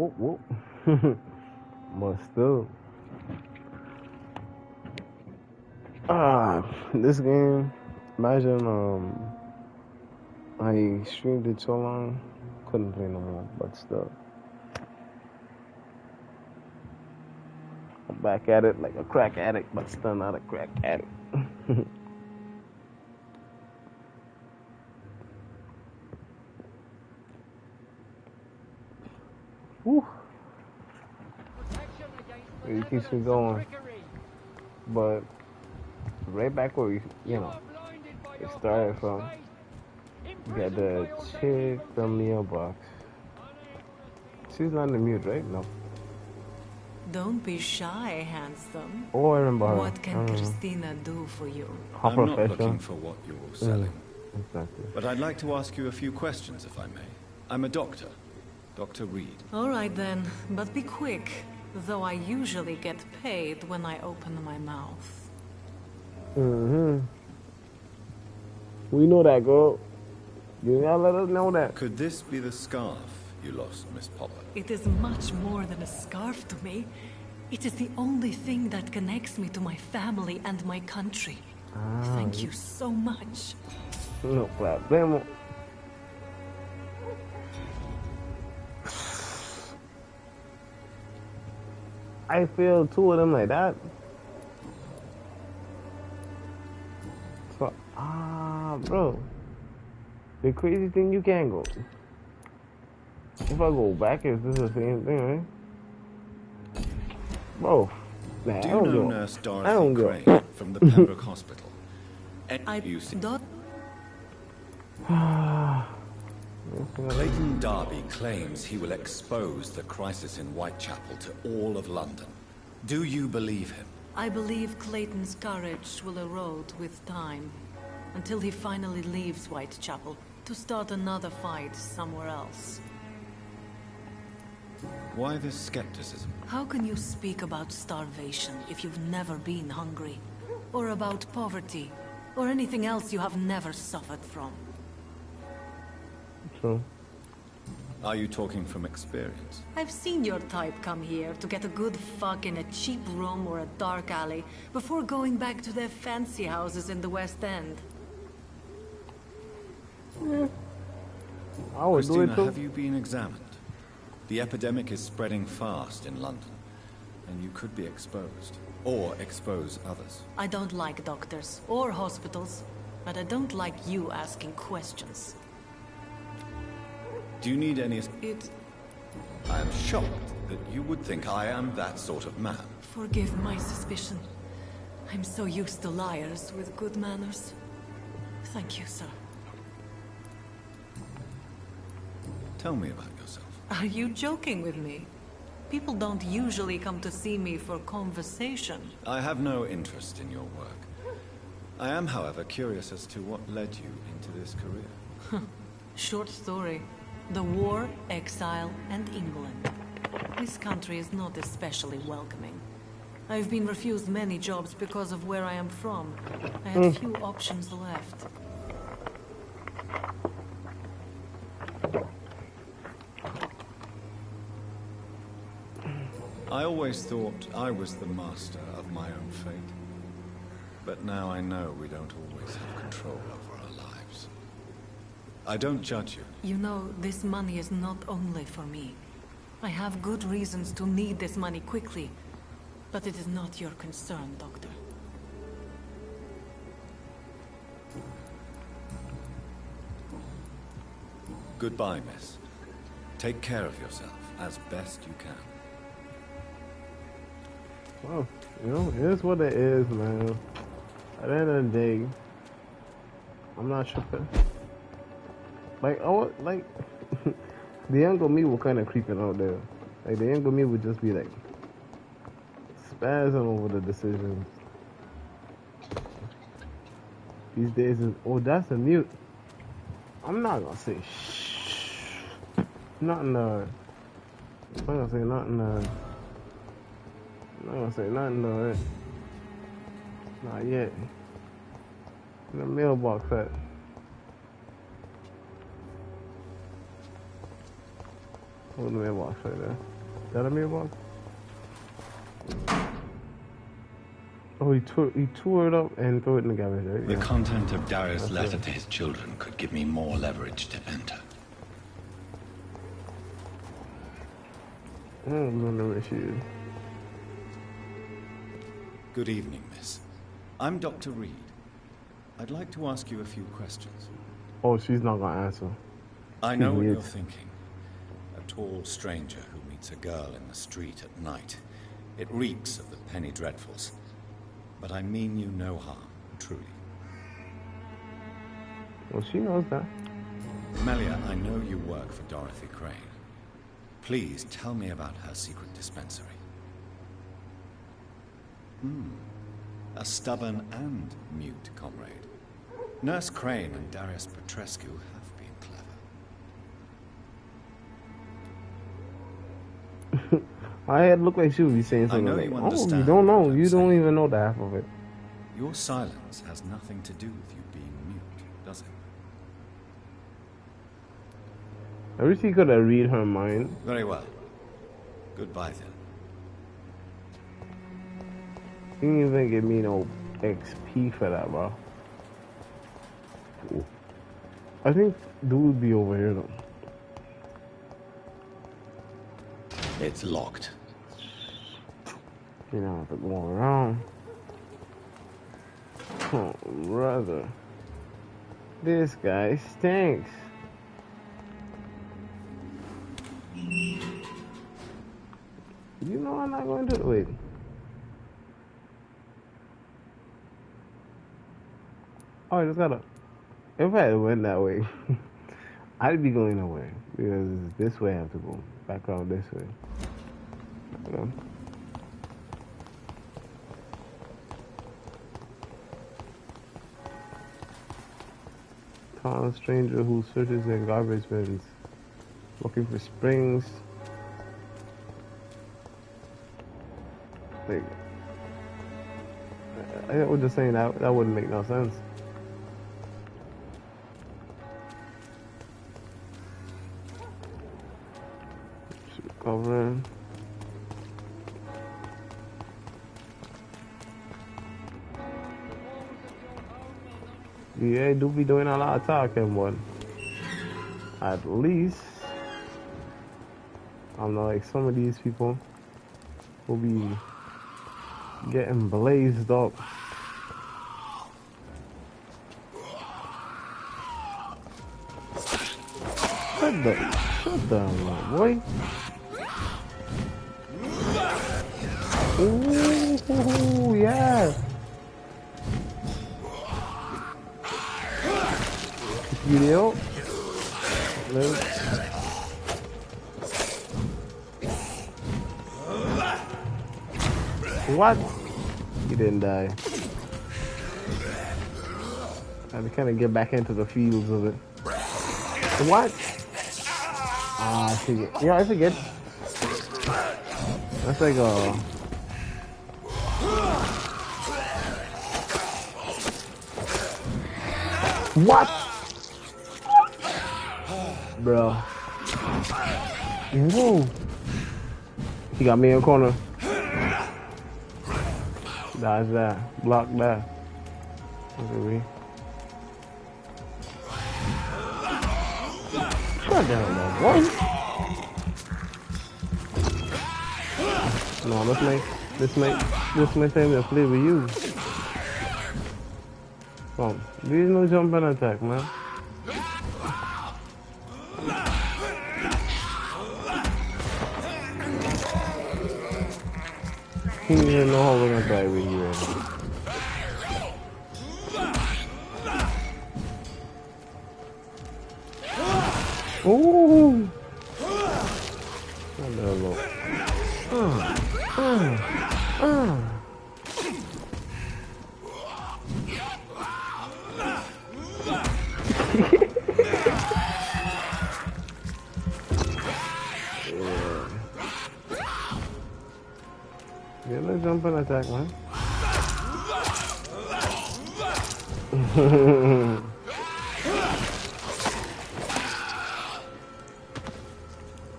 whoop, whoop. But still. This game, imagine, I streamed it so long, couldn't play no more, but still. I'm back at it like a crack addict, but still not a crack addict. Woo. It keeps me going. But right back where it started from. You got the chick from the mailbox. She's not in the mute, right? No. Don't be shy, handsome. Oh, I remember her. What can Christina do for you? I'm not looking for what you're selling. Exactly. But I'd like to ask you a few questions, if I may. I'm a doctor. Dr. Reed. All right then, but be quick. Though I usually get paid when I open my mouth. We know that, girl. You gotta let us know that. Could this be the scarf you lost, Miss Popper? It is much more than a scarf to me. It is the only thing that connects me to my family and my country. Thank you so much. No problem. I feel two of them like that. So, bro. The crazy thing, you can't go. If I go back, is this the same thing, right? Bro, man, Do I you don't know go. Nurse I don't Dorothy go. Crane from the Pembroke Hospital? I don't. Clayton Darby claims he will expose the crisis in Whitechapel to all of London. Do you believe him? I believe Clayton's courage will erode with time, until he finally leaves Whitechapel to start another fight somewhere else. Why this skepticism? How can you speak about starvation if you've never been hungry? Or about poverty? Or anything else you have never suffered from? True. Are you talking from experience? I've seen your type come here to get a good fuck in a cheap room or a dark alley before going back to their fancy houses in the West End. Yeah. I would do it Christina, too. have you been examined? The epidemic is spreading fast in London, and you could be exposed, or expose others. I don't like doctors or hospitals, but I don't like you asking questions. Do you need any... It... I am shocked that you would think I am that sort of man. Forgive my suspicion. I'm so used to liars with good manners. Thank you, sir. Tell me about yourself. Are you joking with me? People don't usually come to see me for conversation. I have no interest in your work. I am, however, curious as to what led you into this career. Short story. The war, exile, and England. This country is not especially welcoming. I've been refused many jobs because of where I am from. I had few options left. I always thought I was the master of my own fate. But now I know we don't always have control over our lives. I don't judge you. You know, this money is not only for me. I have good reasons to need this money quickly. But it is not your concern, Doctor. Goodbye, miss. Take care of yourself as best you can. Well, it is what it is, man. At the end of the day, I'm not tripping. Like, the younger me was kind of creeping out there. Like, the younger me would just be like, spazzing over the decisions. These days is, oh, that's a mute. I'm not gonna say shh. Nothing, I'm not gonna say nothing, I'm not gonna say nothing, not yet. In the mailbox at. Hold the mailbox right there. that a mailbox? Oh, he tore it up and threw it in the garbage, right? The Yeah. content of Darius' That's letter it. to his children could give me more leverage to enter. I don't remember where she is. Good evening, miss. I'm Dr. Reed. I'd like to ask you a few questions. Oh, she's not gonna answer. I know what weird. you're thinking. A tall stranger who meets a girl in the street at night. It reeks of the penny dreadfuls. But I mean you no harm, truly. Well, she knows that. Melia, I know you work for Dorothy Crane. Please tell me about her secret dispensary. A stubborn and mute comrade. Nurse Crane and Darius Petrescu have been clever. I had looked like she would be saying I something know like, you "Oh, you understand don't know. what I'm You don't saying. even know the half of it." Your silence has nothing to do with you being mute, does it? I wish he could have read her mind. Very well. Goodbye then. He didn't even give me no XP for that, bro. I think dude be over here though. It's locked. You know, have to go around. Oh, brother. This guy stinks. You know I'm not going to do it. Oh, I just gotta. If I had went that way, I'd be going away because this way I have to go back around this way. You know? Found a stranger who searches in garbage bins, looking for springs. Like, I was just saying that wouldn't make no sense. Covering. Yeah, I do be doing a lot of talking, but at least I'm not like some of these people will be getting blazed up. Shut the boy. Ooh, yeah. Video. What? He didn't die. I had to kind of get back into the fields of it. What? Ah, I forget. Yeah, I forget. That's like a. What? Bro. Whoa. He got me in the corner. Dodge that. Block that. Okay, shut down, man. What? No, this make time to play with you. Come on. There's no jumping attack, man. He don't even know how we're gonna die with you right now. Ooh! What the hell? Yeah, let's jump and attack, man.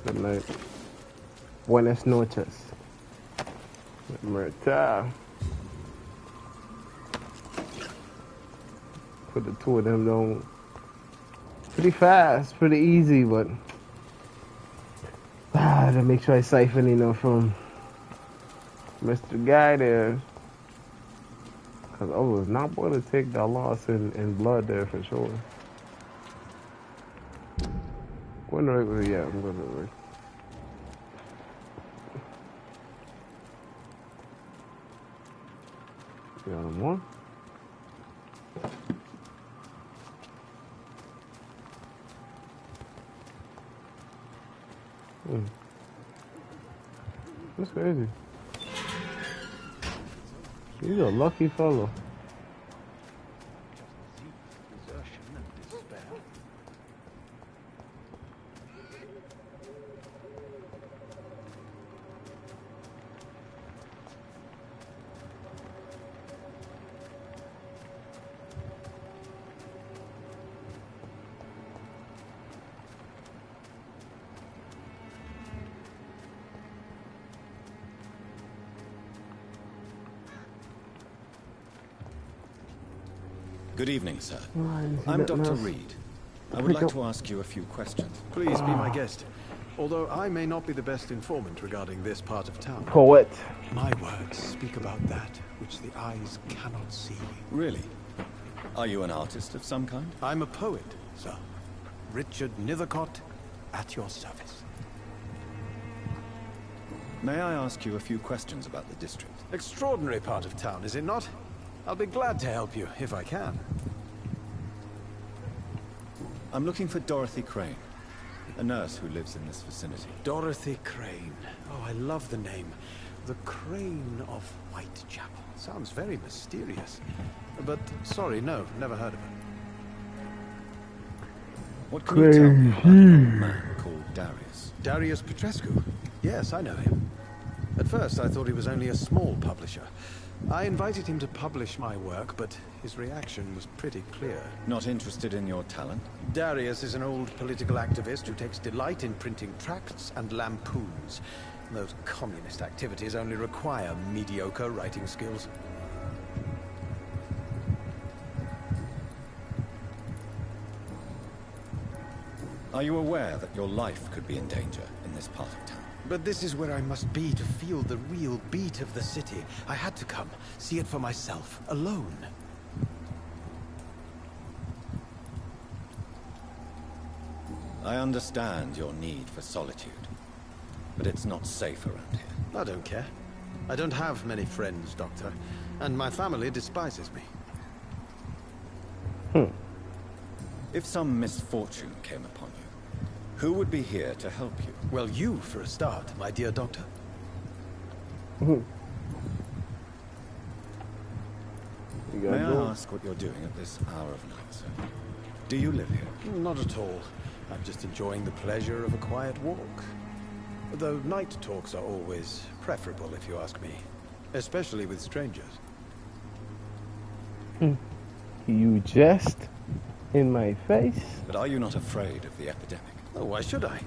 Good night. Buenas noches. Merta. Put the two of them down pretty fast, pretty easy, but to make sure I siphon enough from Mr. Guy there. Because I was not going to take that loss in blood there for sure. Going the right way, yeah, I'm going the right way. Got him one. That's crazy. He's a lucky fellow. Good evening, sir. I'm Dr. Reed. I would like to ask you a few questions. Please be my guest. Although I may not be the best informant regarding this part of town. Poet. My words speak about that which the eyes cannot see. Really? Are you an artist of some kind? I'm a poet, sir. Richard Nethercott, at your service. May I ask you a few questions about the district? Extraordinary part of town, is it not? I'll be glad to help you, if I can. I'm looking for Dorothy Crane, a nurse who lives in this vicinity. Dorothy Crane. Oh, I love the name. The Crane of Whitechapel. Sounds very mysterious. But, sorry, no, never heard of her. What can you tell me about an old man called Darius? Darius Petrescu? Yes, I know him. At first, I thought he was only a small publisher. I invited him to publish my work, but his reaction was pretty clear. Not interested in your talent? Darius is an old political activist who takes delight in printing tracts and lampoons. Those communist activities only require mediocre writing skills. Are you aware that your life could be in danger in this part of town? But this is where I must be to feel the real beat of the city. I had to come, see it for myself, alone. I understand your need for solitude, but it's not safe around here. I don't care. I don't have many friends, Doctor, and my family despises me. If some misfortune came upon you, who would be here to help you? Well, you, for a start, my dear Doctor. May I ask what you're doing at this hour of night, sir? Do you live here? Not at all. I'm just enjoying the pleasure of a quiet walk. Though night talks are always preferable, if you ask me. Especially with strangers. You jest in my face? But are you not afraid of the epidemic? Oh, why should I?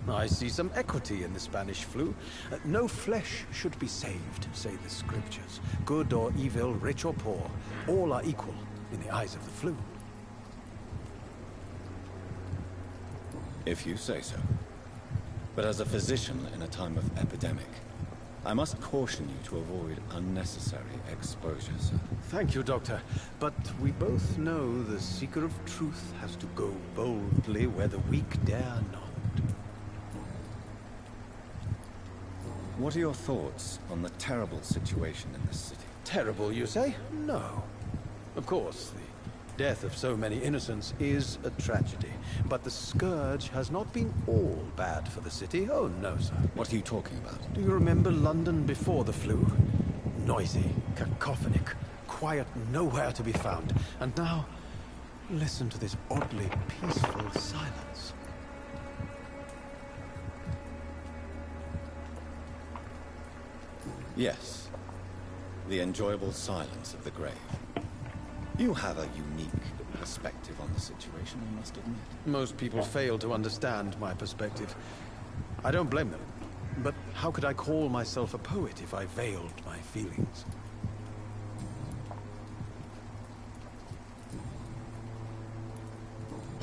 I see some equity in the Spanish flu. No flesh should be saved, say the scriptures. Good or evil, rich or poor, all are equal in the eyes of the flu. If you say so. But as a physician in a time of epidemic, I must caution you to avoid unnecessary exposure, sir. Thank you, Doctor. But we both know the seeker of truth has to go boldly where the weak dare not. What are your thoughts on the terrible situation in this city? Terrible, you say? No. Of course, the death of so many innocents is a tragedy. But the scourge has not been all bad for the city. Oh, no, sir. What are you talking about? Do you remember London before the flu? Noisy, cacophonic, quiet nowhere to be found. And now, listen to this oddly peaceful silence. Yes. The enjoyable silence of the grave. You have a unique perspective on the situation, I must admit. Most people fail to understand my perspective. I don't blame them. But how could I call myself a poet if I veiled my feelings?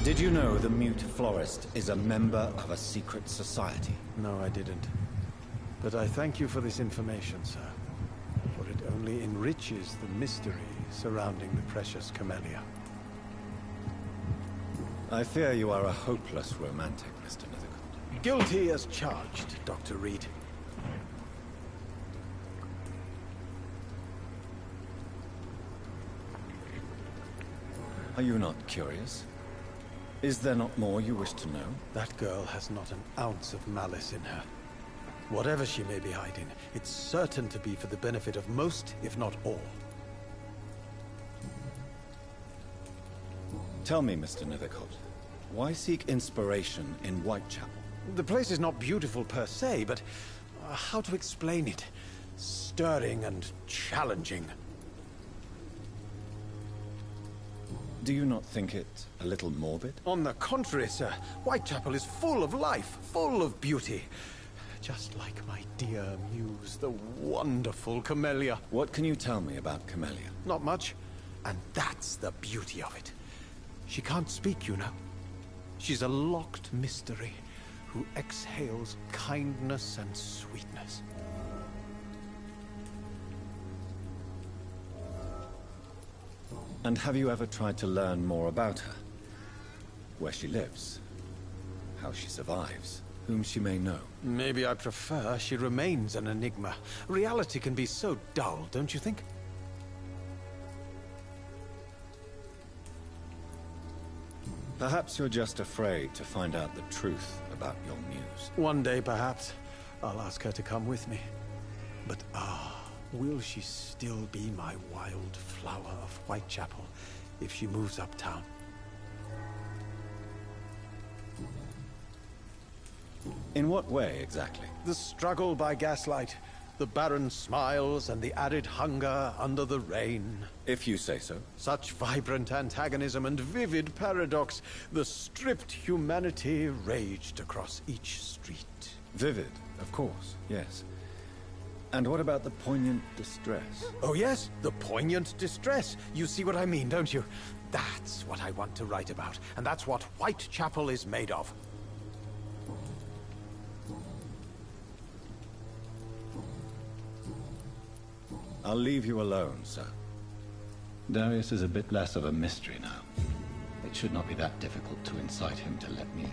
Did you know the Mute Florist is a member of a secret society? No, I didn't. But I thank you for this information, sir. For it only enriches the mystery surrounding the precious camellia. I fear you are a hopeless romantic, Mr. Nethercott. Guilty as charged, Dr. Reed. Are you not curious? Is there not more you wish to know? That girl has not an ounce of malice in her. Whatever she may be hiding, it's certain to be for the benefit of most, if not all. Tell me, Mr. Nethercott, why seek inspiration in Whitechapel? The place is not beautiful per se, but how to explain it? Stirring and challenging. Do you not think it a little morbid? On the contrary, sir. Whitechapel is full of life, full of beauty. Just like my dear muse, the wonderful Camellia. What can you tell me about Camellia? Not much. And that's the beauty of it. She can't speak, you know. She's a locked mystery who exhales kindness and sweetness. And have you ever tried to learn more about her? Where she lives? How she survives? Whom she may know? Maybe I prefer she remains an enigma. Reality can be so dull, don't you think? Perhaps you're just afraid to find out the truth about your muse. One day, perhaps, I'll ask her to come with me. But will she still be my wild flower of Whitechapel if she moves uptown? In what way, exactly? The struggle by gaslight, the barren smiles and the added hunger under the rain. If you say so. Such vibrant antagonism and vivid paradox. The stripped humanity raged across each street. Vivid, of course, yes. And what about the poignant distress? Oh yes, the poignant distress. You see what I mean, don't you? That's what I want to write about, and that's what Whitechapel is made of. I'll leave you alone, sir. Darius is a bit less of a mystery now. It should not be that difficult to incite him to let me in.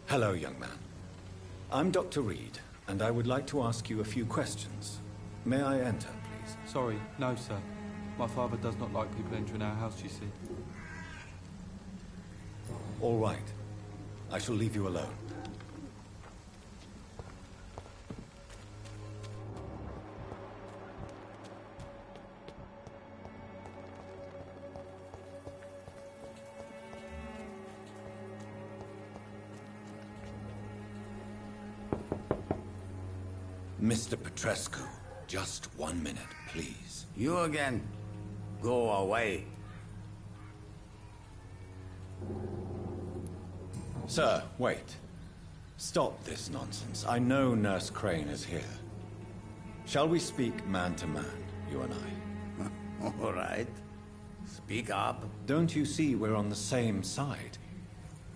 Hello, young man. I'm Dr. Reed, and I would like to ask you a few questions. May I enter, please? Sorry, no, sir. My father does not like people entering our house, you see. All right. I shall leave you alone. Mr. Petrescu, just 1 minute, please. You again? Go away. Sir, wait. Stop this nonsense. I know Nurse Crane is here. Shall we speak man to man, you and I? All right. Speak up. Don't you see we're on the same side?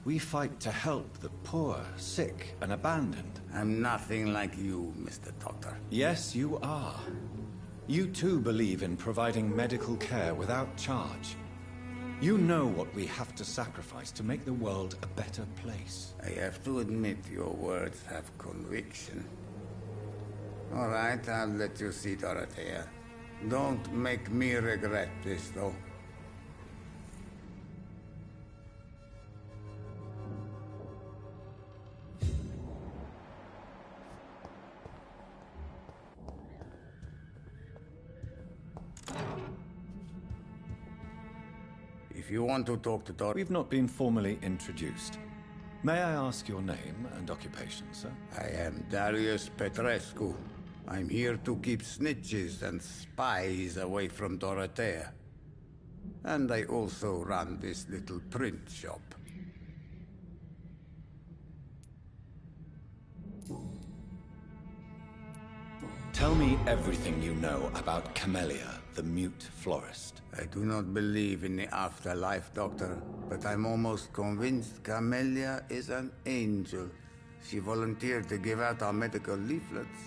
We fight to help the poor, sick, and abandoned. I'm nothing like you, Mr. Doctor. Yes, you are. You too believe in providing medical care without charge. You know what we have to sacrifice to make the world a better place. I have to admit your words have conviction. All right, I'll let you see Dorothea. Don't make me regret this, though. If you want to talk to Dor... We've not been formally introduced. May I ask your name and occupation, sir? I am Darius Petrescu. I'm here to keep snitches and spies away from Dorothea. And I also run this little print shop. Tell me everything you know about Camellia, the mute florist. I do not believe in the afterlife, Doctor, but I'm almost convinced Camellia is an angel. She volunteered to give out our medical leaflets.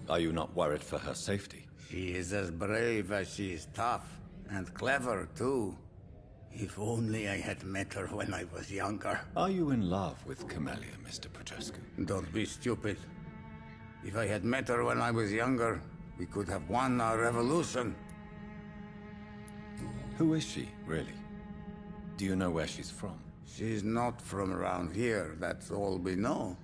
Are you not worried for her safety? She is as brave as she is tough, and clever, too. If only I had met her when I was younger. Are you in love with Camellia, Mr. Petrescu? Don't be stupid. If I had met her when I was younger, we could have won our revolution. Who is she, really? Do you know where she's from? She's not from around here, that's all we know.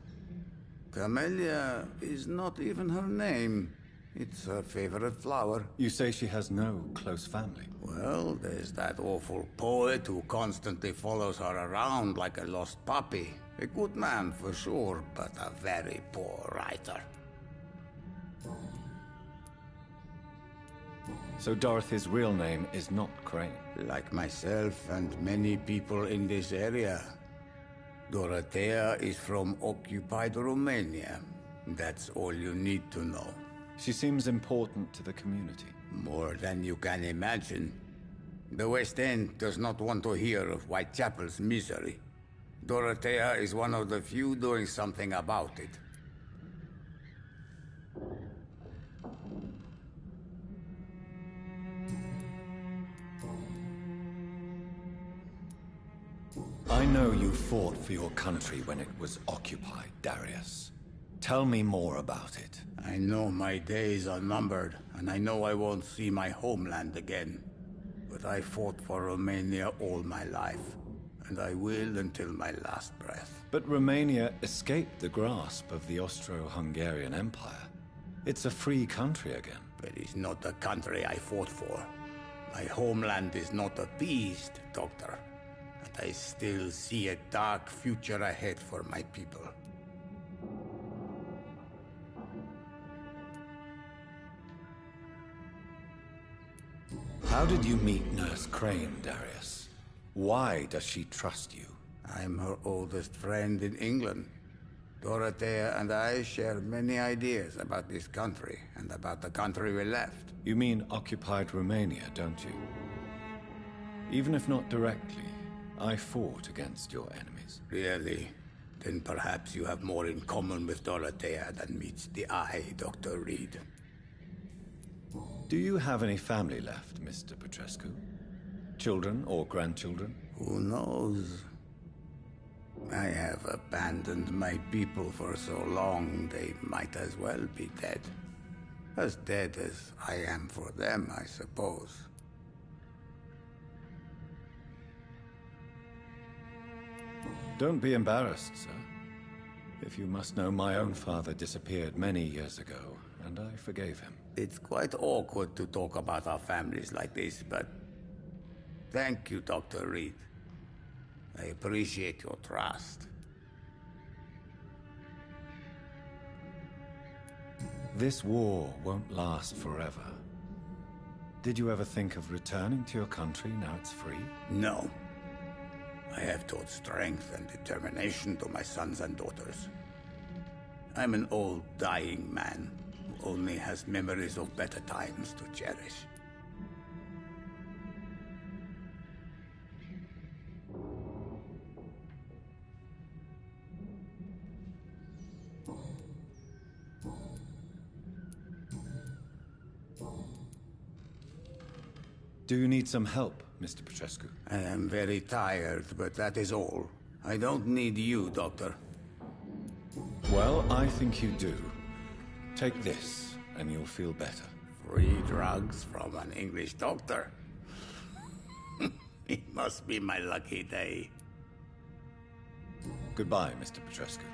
Camellia is not even her name. It's her favorite flower. You say she has no close family? Well, there's that awful poet who constantly follows her around like a lost puppy. A good man for sure, but a very poor writer. So Dorothy's real name is not Crane? Like myself and many people in this area. Dorothea is from occupied Romania. That's all you need to know. She seems important to the community. More than you can imagine. The West End does not want to hear of Whitechapel's misery. Dorothea is one of the few doing something about it. I know you fought for your country when it was occupied, Darius. Tell me more about it. I know my days are numbered, and I know I won't see my homeland again. But I fought for Romania all my life, and I will until my last breath. But Romania escaped the grasp of the Austro-Hungarian Empire. It's a free country again. But it's not the country I fought for. My homeland is not appeased, Doctor. And I still see a dark future ahead for my people. How did you meet Nurse Crane, Darius? Why does she trust you? I'm her oldest friend in England. Dorothea and I share many ideas about this country and about the country we left. You mean occupied Romania, don't you? Even if not directly, I fought against your enemies. Really? Then perhaps you have more in common with Dorothea than meets the eye, Dr. Reed. Do you have any family left, Mr. Petrescu? Children or grandchildren? Who knows? I have abandoned my people for so long, they might as well be dead. As dead as I am for them, I suppose. Don't be embarrassed, sir. If you must know, my own father disappeared many years ago, and I forgave him. It's quite awkward to talk about our families like this, but... Thank you, Dr. Reed. I appreciate your trust. This war won't last forever. Did you ever think of returning to your country now it's free? No. I have taught strength and determination to my sons and daughters. I'm an old, dying man who only has memories of better times to cherish. Do you need some help, Mr. Petrescu? I am very tired, but that is all. I don't need you, Doctor. Well, I think you do. Take this, and you'll feel better. Free drugs from an English doctor. It must be my lucky day. Goodbye, Mr. Petrescu.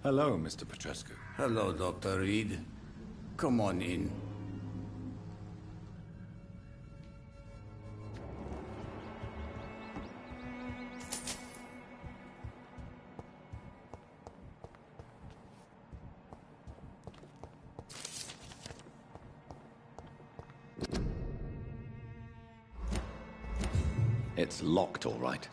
Hello, Mr. Petrescu. Hello, Dr. Reed. Come on in. It's locked, all right.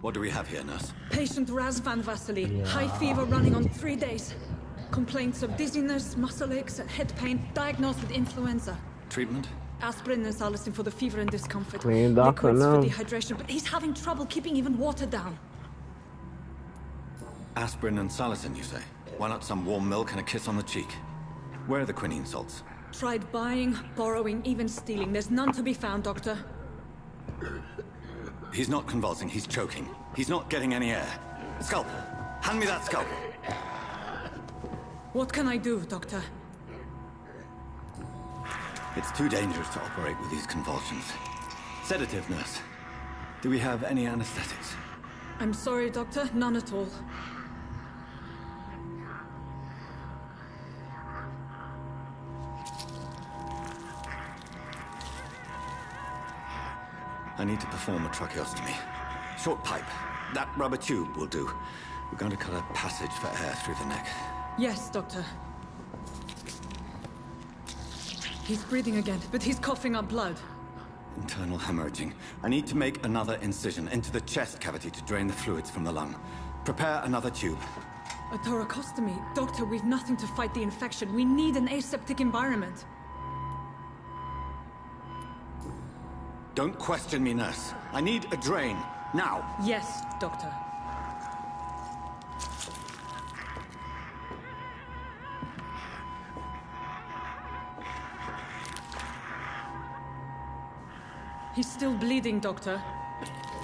What do we have here, nurse? Patient Razvan Vasily. High fever running on 3 days. Complaints of dizziness, muscle aches, and head pain. Diagnosed with influenza. Treatment? Aspirin and salicin for the fever and discomfort. Clean doctor Liquids now. for dehydration, but he's having trouble keeping even water down. Aspirin and salicin, you say? Why not some warm milk and a kiss on the cheek? Where are the quinine salts? Tried buying, borrowing, even stealing. There's none to be found, Doctor. He's not convulsing, he's choking. He's not getting any air. Scalpel! Hand me that scalpel! What can I do, Doctor? It's too dangerous to operate with these convulsions. Sedative, nurse. Do we have any anesthetics? I'm sorry, Doctor. None at all. I need to perform a tracheostomy. Short pipe. That rubber tube will do. We're going to cut a passage for air through the neck. Yes, Doctor. He's breathing again, but he's coughing up blood. Internal hemorrhaging. I need to make another incision into the chest cavity to drain the fluids from the lung. Prepare another tube. A thoracostomy? Doctor, we've nothing to fight the infection. We need an aseptic environment. Don't question me, nurse. I need a drain. Now. Yes, Doctor. He's still bleeding, Doctor.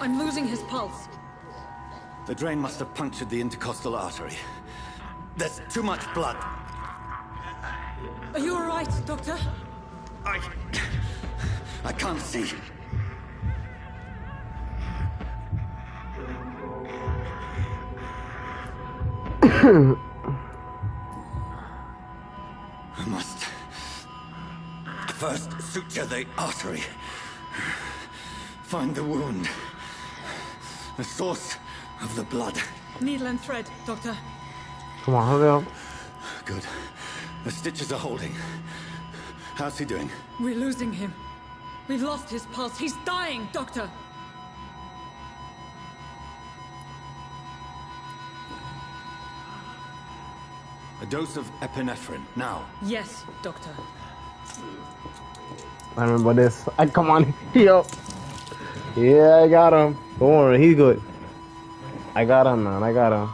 I'm losing his pulse. The drain must have punctured the intercostal artery. There's too much blood. Are you all right, Doctor? I can't see. I must first suture the artery. Find the wound. The source of the blood. Needle and thread, Doctor. Come on, hurry up. Good. The stitches are holding. How's he doing? We're losing him. We've lost his pulse. He's dying, Doctor. A dose of epinephrine, now. Yes, Doctor. I remember this. Come on, yo. Yeah, I got him. Don't worry, he's good. I got him, man. I got him.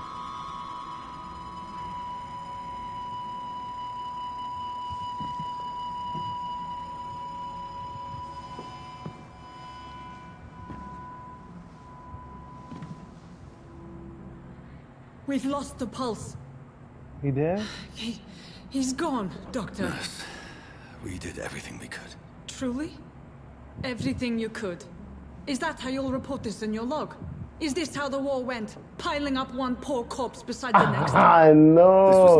We've lost the pulse. He dead? He's gone, Doctor. Nurse, we did everything we could. Truly? Everything you could. Is that how you'll report this in your log? Is this how the war went? Piling up one poor corpse beside the next? I know.